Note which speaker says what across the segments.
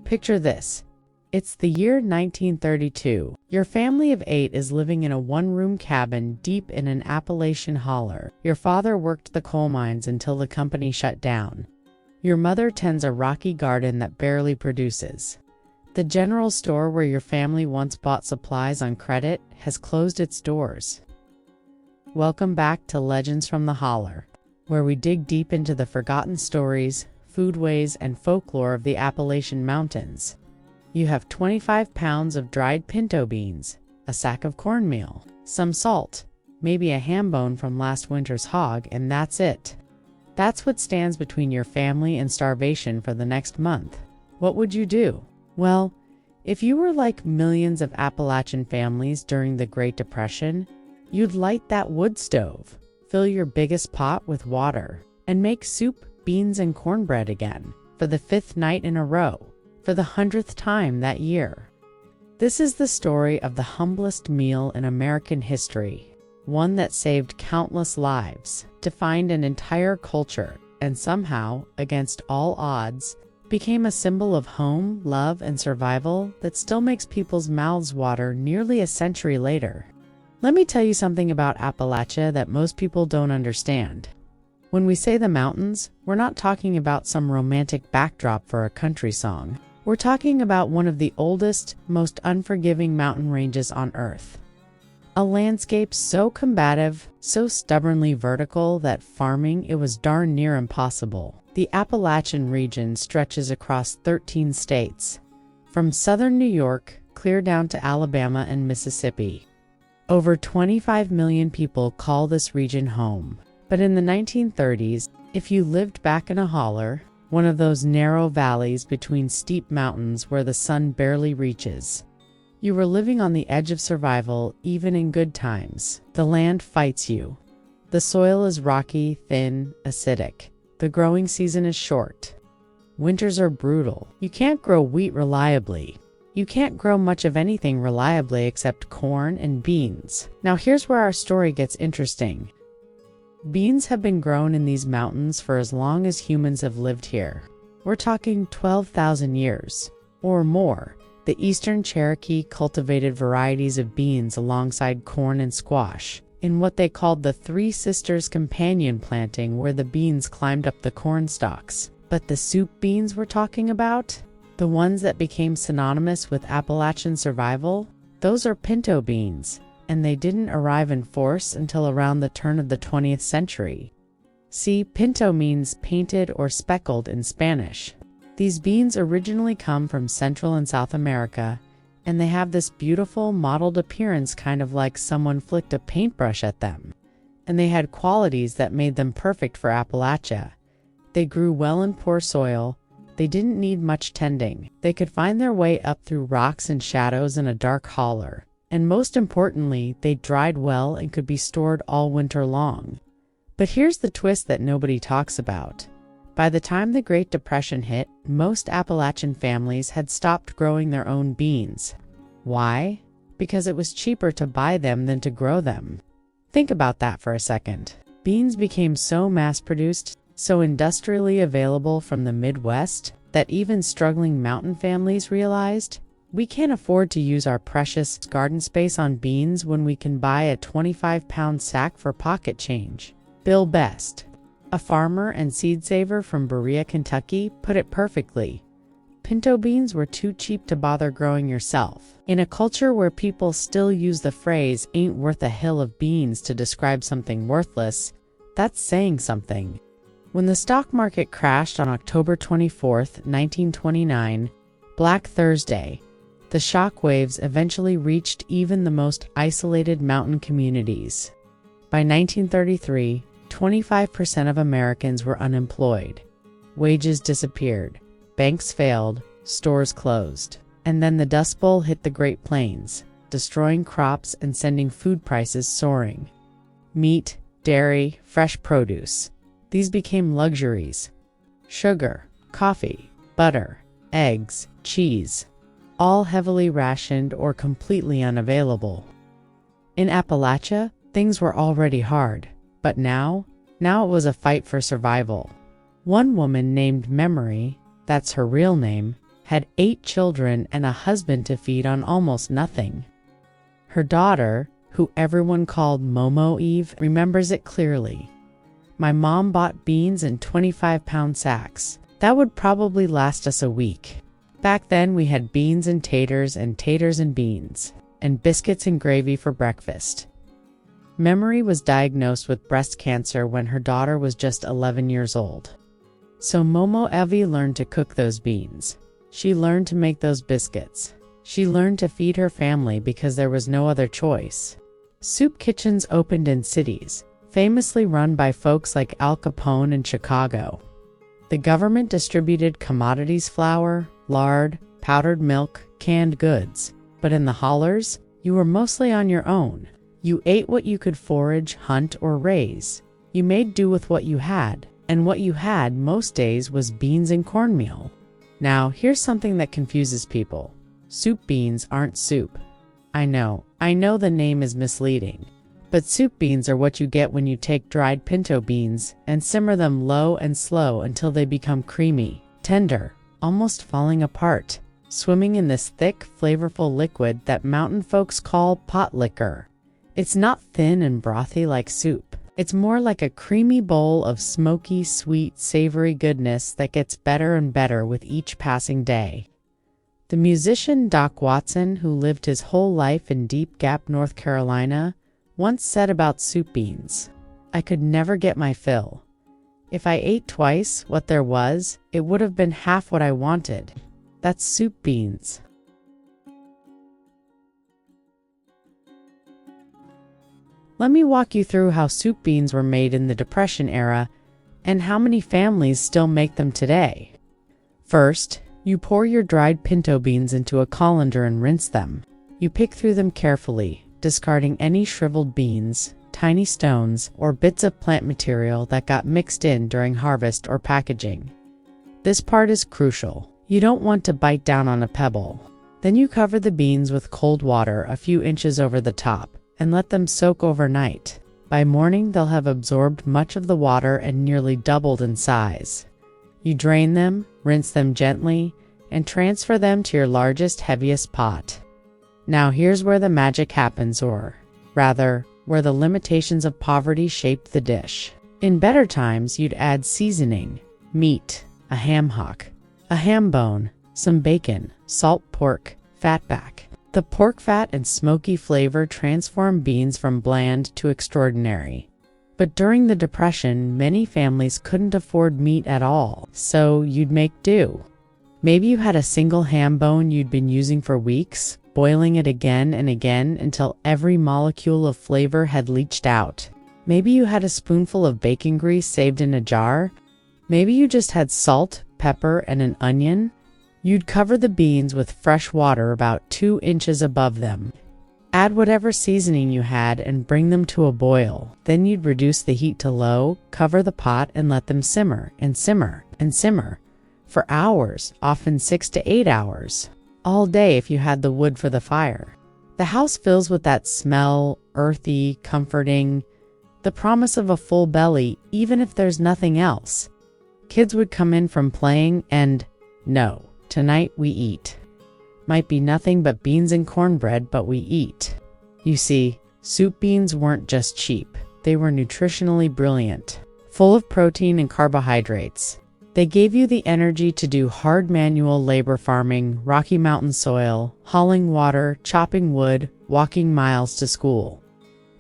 Speaker 1: Picture this. It's the year 1932. Your family of 8 is living in a one-room cabin deep in an Appalachian holler. Your father worked the coal mines until the company shut down. Your mother tends a rocky garden that barely produces. The general store where your family once bought supplies on credit has closed its doors. Welcome back to Legends from the Holler, where we dig deep into the forgotten stories, foodways, and folklore of the Appalachian Mountains. You have 25 pounds of dried pinto beans, a sack of cornmeal, some salt, maybe a ham bone from last winter's hog, and that's it. That's what stands between your family and starvation for the next month. What would you do? Well, if you were like millions of Appalachian families during the Great Depression, you'd light that wood stove, fill your biggest pot with water, and make soup, beans, and cornbread again, for the 5th night in a row, for the 100th time that year. This is the story of the humblest meal in American history, one that saved countless lives, defined an entire culture, and somehow, against all odds, became a symbol of home, love, and survival that still makes people's mouths water nearly a century later. Let me tell you something about Appalachia that most people don't understand. When we say the mountains, we're not talking about some romantic backdrop for a country song. We're talking about one of the oldest, most unforgiving mountain ranges on Earth. A landscape so combative, so stubbornly vertical that farming it was darn near impossible. The Appalachian region stretches across 13 states, from southern New York clear down to Alabama and Mississippi. Over 25 million people call this region home. But in the 1930s, if you lived back in a holler, one of those narrow valleys between steep mountains where the sun barely reaches, you were living on the edge of survival even in good times. The land fights you. The soil is rocky, thin, acidic. The growing season is short. Winters are brutal. You can't grow wheat reliably. You can't grow much of anything reliably except corn and beans. Now here's where our story gets interesting. Beans have been grown in these mountains for as long as humans have lived here. We're talking 12,000 years or more. The Eastern Cherokee cultivated varieties of beans alongside corn and squash in what they called the Three Sisters companion planting, where the beans climbed up the corn stalks. But the soup beans we're talking about, the ones that became synonymous with Appalachian survival, those are pinto beans. And they didn't arrive in force until around the turn of the 20th century. See, pinto means painted or speckled in Spanish. These beans originally come from Central and South America, and they have this beautiful mottled appearance, kind of like someone flicked a paintbrush at them. And they had qualities that made them perfect for Appalachia. They grew well in poor soil. They didn't need much tending. They could find their way up through rocks and shadows in a dark holler. And most importantly, they dried well and could be stored all winter long. But here's the twist that nobody talks about. By the time the Great Depression hit, most Appalachian families had stopped growing their own beans. Why? Because it was cheaper to buy them than to grow them. Think about that for a second. Beans became so mass-produced, so industrially available from the Midwest, that even struggling mountain families realized, we can't afford to use our precious garden space on beans when we can buy a 25-pound sack for pocket change. Bill Best, a farmer and seed saver from Berea, Kentucky, put it perfectly. Pinto beans were too cheap to bother growing yourself. In a culture where people still use the phrase "ain't worth a hill of beans" to describe something worthless, that's saying something. When the stock market crashed on October 24, 1929, Black Thursday, the shock waves eventually reached even the most isolated mountain communities. By 1933, 25% of Americans were unemployed. Wages disappeared, banks failed, stores closed. And then the Dust Bowl hit the Great Plains, destroying crops and sending food prices soaring. Meat, dairy, fresh produce. These became luxuries. Sugar, coffee, butter, eggs, cheese. All heavily rationed or completely unavailable. In Appalachia, things were already hard, but now it was a fight for survival. One woman named Memory, that's her real name, had 8 children and a husband to feed on almost nothing. Her daughter, who everyone called Momo Eve, remembers it clearly. My mom bought beans in 25-pound sacks. That would probably last us a week. Back then we had beans and taters and beans, and biscuits and gravy for breakfast. Memory was diagnosed with breast cancer when her daughter was just 11 years old. So Momo Evie learned to cook those beans. She learned to make those biscuits. She learned to feed her family because there was no other choice. Soup kitchens opened in cities, famously run by folks like Al Capone in Chicago. The government distributed commodities: flour, lard, powdered milk, canned goods. But in the hollers, you were mostly on your own. You ate what you could forage, hunt, or raise. You made do with what you had, and what you had most days was beans and cornmeal. Now, here's something that confuses people. Soup beans aren't soup. I know the name is misleading. But soup beans are what you get when you take dried pinto beans and simmer them low and slow until they become creamy, tender, almost falling apart, swimming in this thick, flavorful liquid that mountain folks call pot likker. It's not thin and brothy like soup. It's more like a creamy bowl of smoky, sweet, savory goodness that gets better and better with each passing day. The musician Doc Watson, who lived his whole life in Deep Gap, North Carolina, once said about soup beans, "I could never get my fill. If I ate twice what there was, it would have been half what I wanted." That's soup beans. Let me walk you through how soup beans were made in the Depression era and how many families still make them today. First, you pour your dried pinto beans into a colander and rinse them. You pick through them carefully, discarding any shriveled beans, tiny stones, or bits of plant material that got mixed in during harvest or packaging. This part is crucial. You don't want to bite down on a pebble. Then you cover the beans with cold water a few inches over the top and let them soak overnight. By morning, they'll have absorbed much of the water and nearly doubled in size. You drain them, rinse them gently, and transfer them to your largest, heaviest pot. Now here's where the magic happens, or rather, where the limitations of poverty shaped the dish. In better times, you'd add seasoning, meat, a ham hock, a ham bone, some bacon, salt pork, fat back. The pork fat and smoky flavor transform beans from bland to extraordinary. But during the Depression, many families couldn't afford meat at all, so you'd make do. Maybe you had a single ham bone you'd been using for weeks, boiling it again and again until every molecule of flavor had leached out. Maybe you had a spoonful of bacon grease saved in a jar. Maybe you just had salt, pepper, and an onion. You'd cover the beans with fresh water about 2 inches above them. Add whatever seasoning you had and bring them to a boil. Then you'd reduce the heat to low, cover the pot, and let them simmer and simmer and simmer for hours, often 6 to 8 hours. All day if you had the wood for the fire. The house fills with that smell, earthy, comforting, the promise of a full belly even if there's nothing else. Kids would come in from playing and, no, tonight we eat. Might be nothing but beans and cornbread, but we eat. You see, soup beans weren't just cheap. They were nutritionally brilliant, full of protein and carbohydrates. They gave you the energy to do hard manual labor farming, Rocky Mountain soil, hauling water, chopping wood, walking miles to school.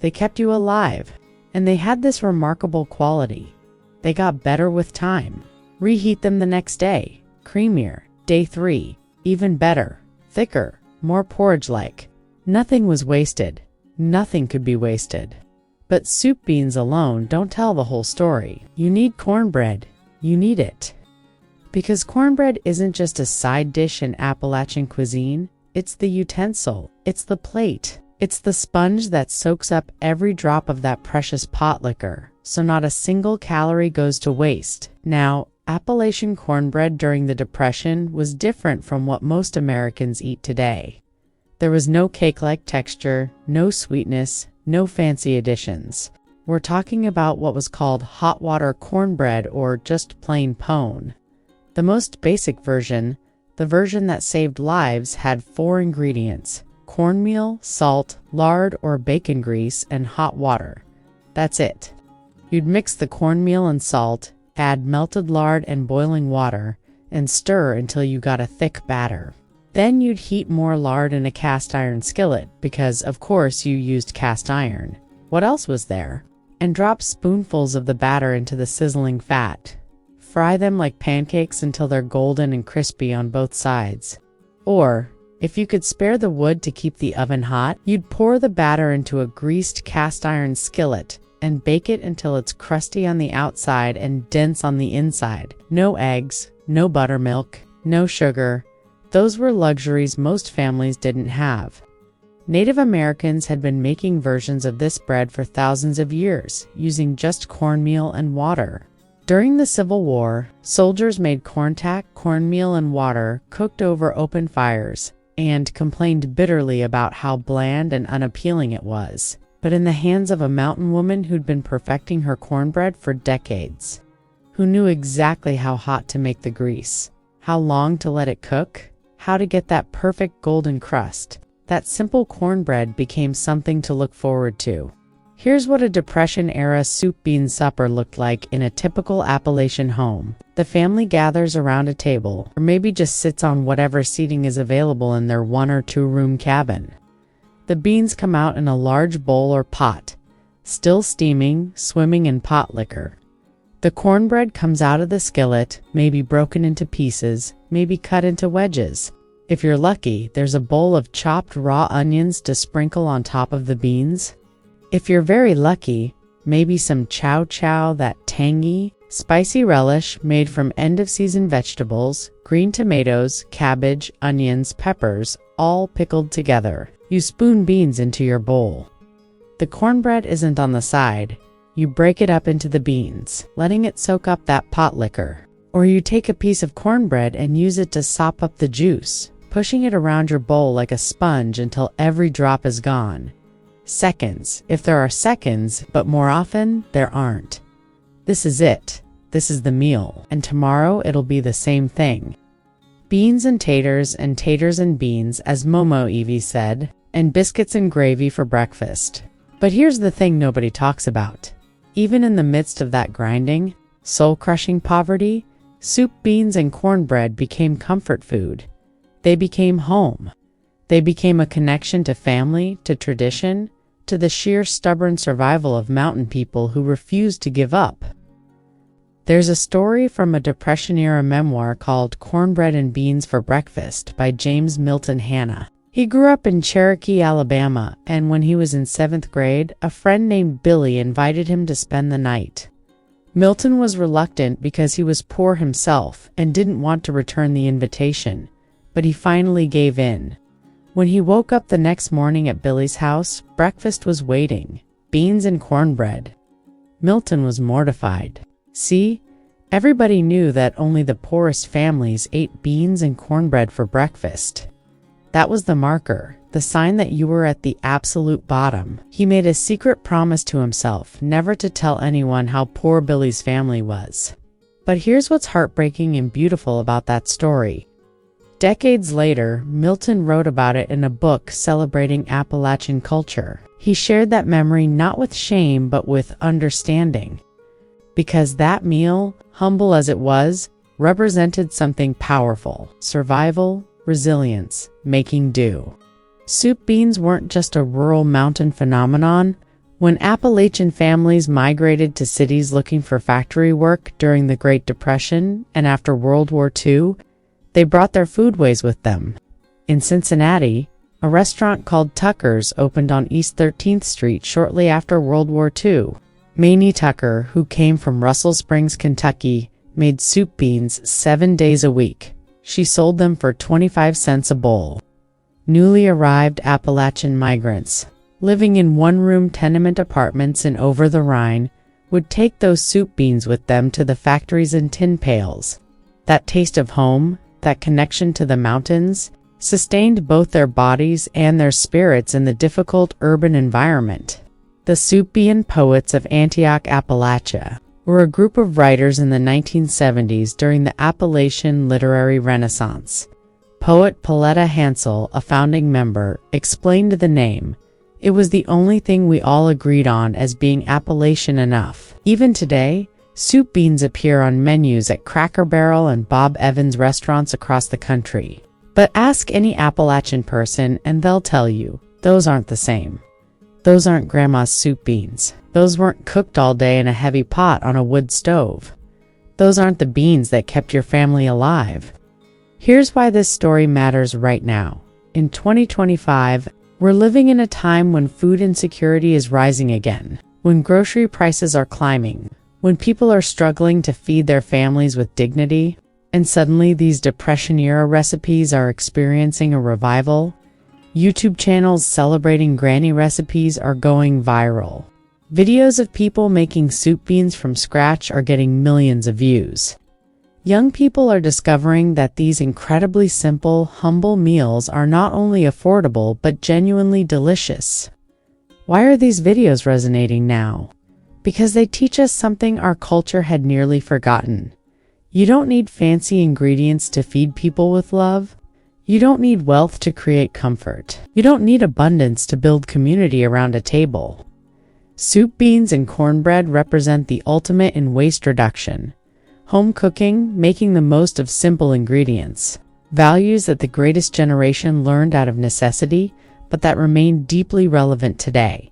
Speaker 1: They kept you alive, and they had this remarkable quality. They got better with time. Reheat them the next day. Creamier. Day 3. Even better. Thicker. More porridge-like. Nothing was wasted. Nothing could be wasted. But soup beans alone don't tell the whole story. You need cornbread. You need it. Because cornbread isn't just a side dish in Appalachian cuisine. It's the utensil. It's the plate. It's the sponge that soaks up every drop of that precious pot liquor, so not a single calorie goes to waste. Now, Appalachian cornbread during the Depression was different from what most Americans eat today. There was no cake-like texture, no sweetness, no fancy additions. We're talking about what was called hot water cornbread or just plain pone. The most basic version, The version that saved lives had 4 ingredients: cornmeal, salt, lard or bacon grease, and hot water. That's it. You'd mix the cornmeal and salt, add melted lard and boiling water, and stir until you got a thick batter. Then you'd heat more lard in a cast iron skillet, because of course you used cast iron. What else was there? And drop spoonfuls of the batter into the sizzling fat. Fry them like pancakes until they're golden and crispy on both sides. Or, if you could spare the wood to keep the oven hot, you'd pour the batter into a greased cast iron skillet and bake it until it's crusty on the outside and dense on the inside. No eggs, no buttermilk, no sugar. Those were luxuries most families didn't have. Native Americans had been making versions of this bread for thousands of years, using just cornmeal and water. During the Civil War, soldiers made corntack, cornmeal, and water cooked over open fires, and complained bitterly about how bland and unappealing it was. But in the hands of a mountain woman who'd been perfecting her cornbread for decades, who knew exactly how hot to make the grease, how long to let it cook, how to get that perfect golden crust, that simple cornbread became something to look forward to. Here's what a Depression-era soup bean supper looked like in a typical Appalachian home. The family gathers around a table, or maybe just sits on whatever seating is available in their 1 or 2 room cabin. The beans come out in a large bowl or pot, still steaming, swimming in pot liquor. The cornbread comes out of the skillet, maybe broken into pieces, maybe cut into wedges. If you're lucky, there's a bowl of chopped raw onions to sprinkle on top of the beans. If you're very lucky, maybe some chow chow, that tangy, spicy relish made from end-of-season vegetables, green tomatoes, cabbage, onions, peppers, all pickled together. You spoon beans into your bowl. The cornbread isn't on the side. You break it up into the beans, letting it soak up that pot liquor. Or you take a piece of cornbread and use it to sop up the juice, pushing it around your bowl like a sponge until every drop is gone. Seconds, if there are seconds, but more often, there aren't. This is it. This is the meal. And tomorrow it'll be the same thing. Beans and taters and beans, as Momo Evie said, and biscuits and gravy for breakfast. But here's the thing nobody talks about. Even in the midst of that grinding, soul-crushing poverty, soup, beans, and cornbread became comfort food. They became home. They became a connection to family, to tradition, to the sheer stubborn survival of mountain people who refused to give up. There's a story from a Depression-era memoir called Cornbread and Beans for Breakfast by James Milton Hanna. He grew up in Cherokee, Alabama, and when he was in 7th grade, a friend named Billy invited him to spend the night. Milton was reluctant because he was poor himself and didn't want to return the invitation, but he finally gave in. When he woke up the next morning at Billy's house, breakfast was waiting: beans and cornbread. Milton was mortified. See, everybody knew that only the poorest families ate beans and cornbread for breakfast. That was the marker, the sign that you were at the absolute bottom. He made a secret promise to himself never to tell anyone how poor Billy's family was. But here's what's heartbreaking and beautiful about that story. Decades later, Milton wrote about it in a book celebrating Appalachian culture. He shared that memory not with shame but with understanding. Because that meal, humble as it was, represented something powerful: survival, resilience, making do. Soup beans weren't just a rural mountain phenomenon. When Appalachian families migrated to cities looking for factory work during the Great Depression and after World War II, they brought their foodways with them. In Cincinnati, a restaurant called Tucker's opened on East 13th Street shortly after World War II. Mamie Tucker, who came from Russell Springs, Kentucky, made soup beans 7 days a week. She sold them for 25 cents a bowl. Newly arrived Appalachian migrants, living in one-room tenement apartments in Over the Rhine, would take those soup beans with them to the factories in tin pails. That taste of home, that connection to the mountains, sustained both their bodies and their spirits in the difficult urban environment. The Soup Bean Poets of Antioch, Appalachia, were a group of writers in the 1970s during the Appalachian literary renaissance. Poet Pauletta Hansel, a founding member, explained the name. It was the only thing we all agreed on as being Appalachian enough. Even today, soup beans appear on menus at Cracker Barrel and Bob Evans restaurants across the country. But ask any Appalachian person and they'll tell you, those aren't the same. Those aren't Grandma's soup beans. Those weren't cooked all day in a heavy pot on a wood stove. Those aren't the beans that kept your family alive. Here's why this story matters right now. In 2025, we're living in a time when food insecurity is rising again, when grocery prices are climbing, when people are struggling to feed their families with dignity, and suddenly these Depression-era recipes are experiencing a revival. YouTube channels celebrating granny recipes are going viral. Videos of people making soup beans from scratch are getting millions of views. Young people are discovering that these incredibly simple, humble meals are not only affordable but genuinely delicious. Why are these videos resonating now? Because they teach us something our culture had nearly forgotten. You don't need fancy ingredients to feed people with love. You don't need wealth to create comfort. You don't need abundance to build community around a table. Soup beans and cornbread represent the ultimate in waste reduction. Home cooking, making the most of simple ingredients. Values that the greatest generation learned out of necessity, but that remain deeply relevant today.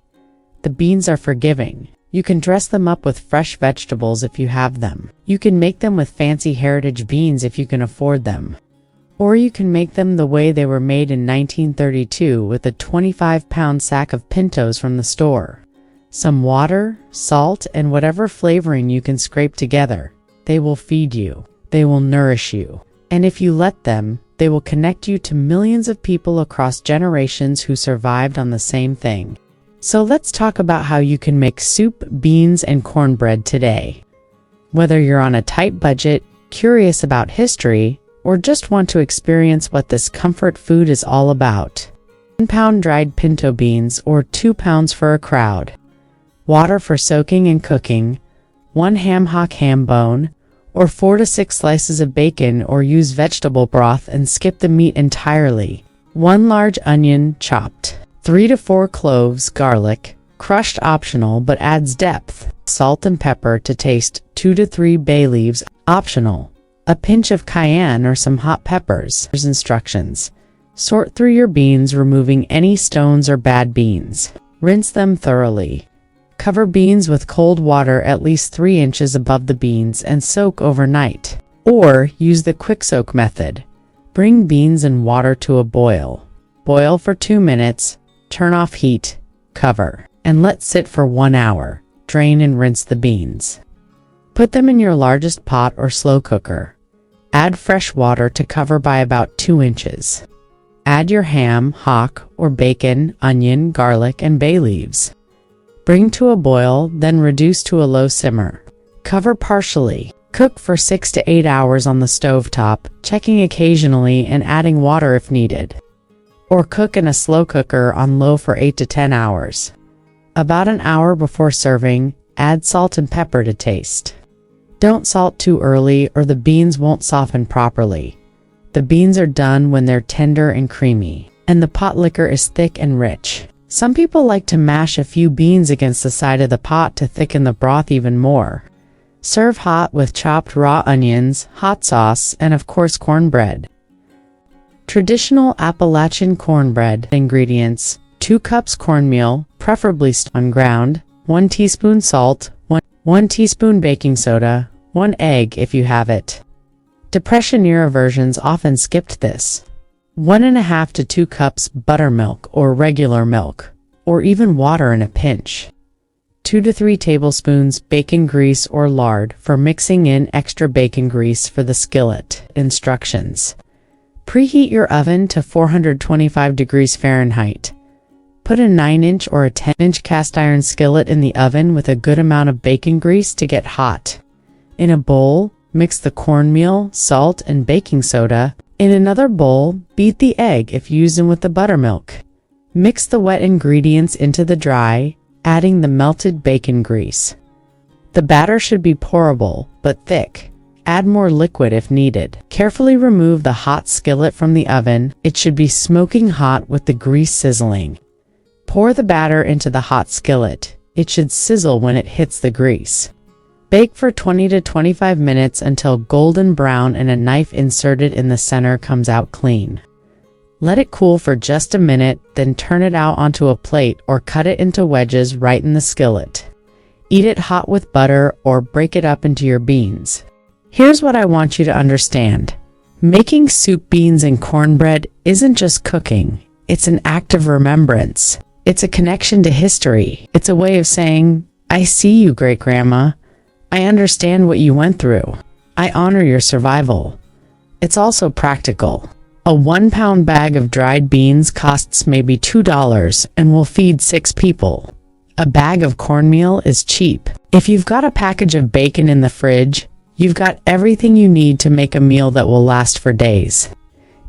Speaker 1: The beans are forgiving. You can dress them up with fresh vegetables if you have them. You can make them with fancy heritage beans if you can afford them. Or you can make them the way they were made in 1932 with a 25-pound sack of pintos from the store. Some water, salt, and whatever flavoring you can scrape together. They will feed you. They will nourish you. And if you let them, they will connect you to millions of people across generations who survived on the same thing. So let's talk about how you can make soup, beans, and cornbread today. Whether you're on a tight budget, curious about history, or just want to experience what this comfort food is all about. 1 pound dried pinto beans or 2 pounds for a crowd. Water for soaking and cooking. 1 ham hock ham bone, or 4 to 6 slices of bacon, or use vegetable broth and skip the meat entirely. 1 large onion, chopped. 3 to 4 cloves, garlic, crushed optional but adds depth. Salt and pepper to taste. 2 to 3 bay leaves, optional. A pinch of cayenne or some hot peppers. Instructions. Sort through your beans, removing any stones or bad beans. Rinse them thoroughly. Cover beans with cold water at least 3 inches above the beans and soak overnight. Or use the quick soak method. Bring beans and water to a boil. Boil for 2 minutes, turn off heat, cover, and let sit for 1 hour. Drain and rinse the beans. Put them in your largest pot or slow cooker. Add fresh water to cover by about 2 inches. Add your ham, hock, or bacon, onion, garlic, and bay leaves. Bring to a boil, then reduce to a low simmer. Cover partially. Cook for 6 to 8 hours on the stovetop, checking occasionally and adding water if needed. Or cook in a slow cooker on low for 8 to 10 hours. About an hour before serving, add salt and pepper to taste. Don't salt too early or the beans won't soften properly. The beans are done when they're tender and creamy, and the pot liquor is thick and rich. Some people like to mash a few beans against the side of the pot to thicken the broth even more. Serve hot with chopped raw onions, hot sauce, and of course cornbread. Traditional Appalachian cornbread ingredients: 2 cups cornmeal, preferably unground, 1 teaspoon salt, 1 teaspoon baking soda, 1 egg if you have it. Depression-era versions often skipped this. 1.5 to 2 cups buttermilk or regular milk, or even water in a pinch. 2 to 3 tablespoons bacon grease or lard for mixing in extra bacon grease for the skillet. Instructions. Preheat your oven to 425 degrees Fahrenheit. Put a 9-inch or a 10-inch cast iron skillet in the oven with a good amount of bacon grease to get hot. In a bowl, mix the cornmeal, salt, and baking soda. In another bowl, beat the egg if using with the buttermilk. Mix the wet ingredients into the dry, adding the melted bacon grease. The batter should be pourable, but thick. Add more liquid if needed. Carefully remove the hot skillet from the oven. It should be smoking hot with the grease sizzling. Pour the batter into the hot skillet. It should sizzle when it hits the grease. Bake for 20 to 25 minutes until golden brown and a knife inserted in the center comes out clean. Let it cool for just a minute, then turn it out onto a plate or cut it into wedges right in the skillet. Eat it hot with butter or break it up into your beans. Here's what I want you to understand. Making soup, beans, and cornbread isn't just cooking. It's an act of remembrance. It's a connection to history. It's a way of saying, I see you, great-grandma. I understand what you went through. I honor your survival. It's also practical. A 1-pound bag of dried beans costs maybe $2 and will feed 6 people. A bag of cornmeal is cheap. If you've got a package of bacon in the fridge, you've got everything you need to make a meal that will last for days.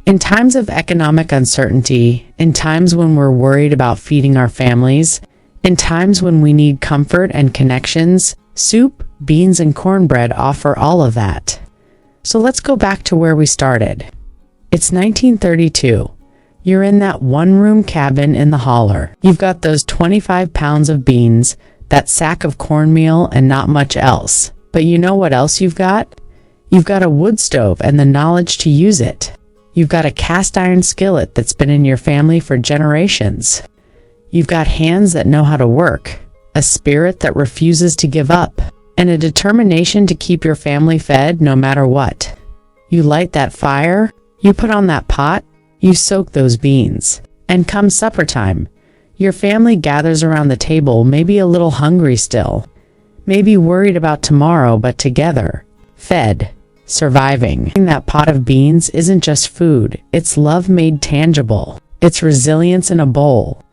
Speaker 1: In times of economic uncertainty, in times when we're worried about feeding our families, in times when we need comfort and connections, soup, beans, and cornbread offer all of that. So let's go back to where we started. It's 1932. You're in that one-room cabin in the Holler. You've got those 25 pounds of beans, that sack of cornmeal, and not much else. But you know what else you've got? You've got a wood stove and the knowledge to use it. You've got a cast iron skillet that's been in your family for generations. You've got hands that know how to work, a spirit that refuses to give up, and a determination to keep your family fed no matter what. You light that fire, you put on that pot, you soak those beans. And come supper time, your family gathers around the table, maybe a little hungry still, maybe worried about tomorrow, but together, fed, surviving. That pot of beans isn't just food, it's love made tangible. It's resilience in a bowl.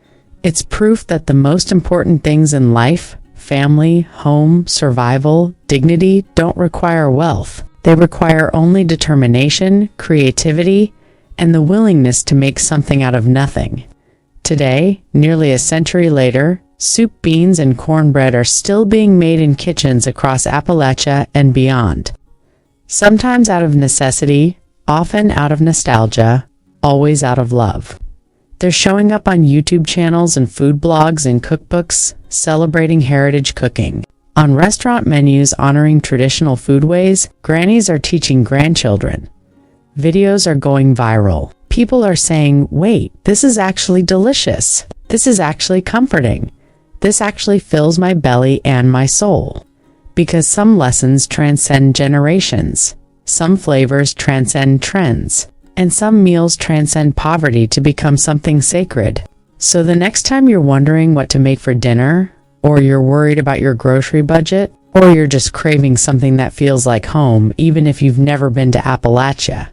Speaker 1: It's proof that the most important things in life, family, home, survival, dignity, don't require wealth. They require only determination, creativity, and the willingness to make something out of nothing. Today, nearly a century later, soup, beans, and cornbread are still being made in kitchens across Appalachia and beyond. Sometimes out of necessity, often out of nostalgia, always out of love. They're showing up on YouTube channels and food blogs and cookbooks, celebrating heritage cooking. On restaurant menus honoring traditional foodways, grannies are teaching grandchildren. Videos are going viral. People are saying, wait, this is actually delicious. This is actually comforting. This actually fills my belly and my soul. Because some lessons transcend generations. Some flavors transcend trends. And some meals transcend poverty to become something sacred. So the next time you're wondering what to make for dinner, or you're worried about your grocery budget, or you're just craving something that feels like home even if you've never been to Appalachia,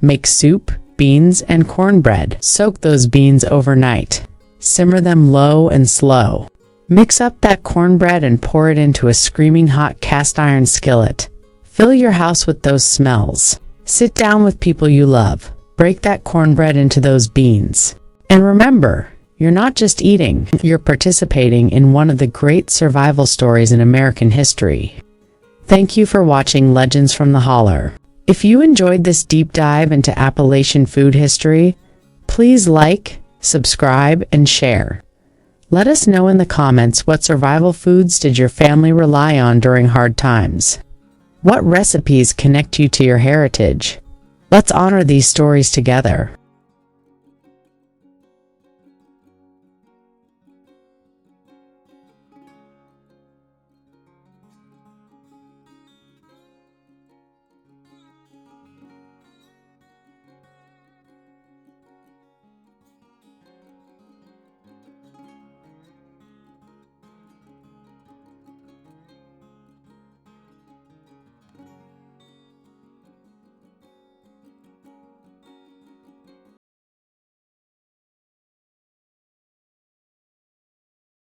Speaker 1: make soup, beans, and cornbread. Soak those beans overnight. Simmer them low and slow. Mix up that cornbread and pour it into a screaming hot cast iron skillet. Fill your house with those smells. Sit down with people you love. Break that cornbread into those beans. And remember, you're not just eating, you're participating in one of the great survival stories in American history. Thank you for watching Legends from the Holler. If you enjoyed this deep dive into Appalachian food history, please like, subscribe, and share. Let us know in the comments, what survival foods did your family rely on during hard times? What recipes connect you to your heritage? Let's honor these stories together.